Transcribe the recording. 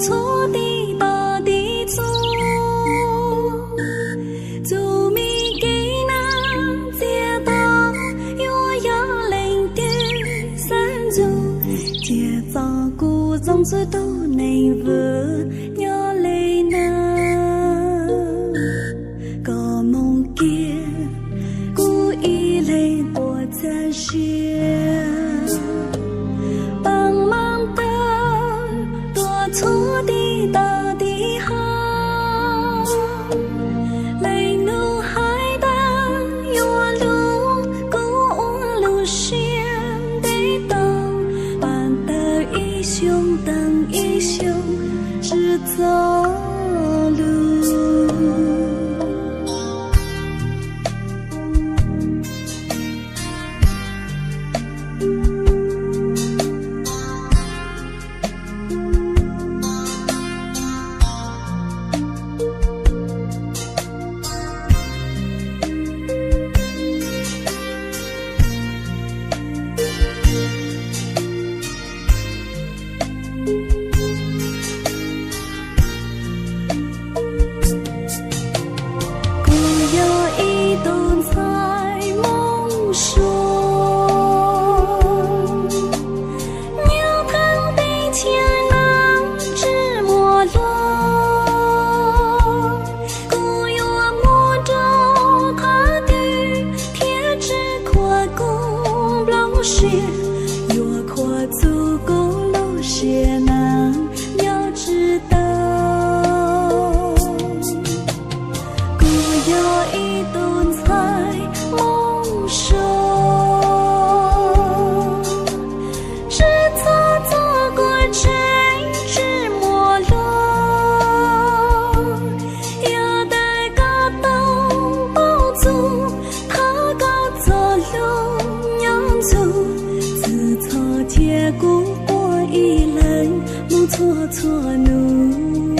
错的到底做，做咪给那街道又要零点三足，节奏鼓总是都能分要累呢，个梦见故意累我在学。错的到底好，泪怒海的有路公路线得到，板的一雄等一雄是走路。越跨足公路些难要知道，故有一顿菜梦熟，是错做过谁知没落，要带个东包租他高走路要走，结果过一人，木错错怒。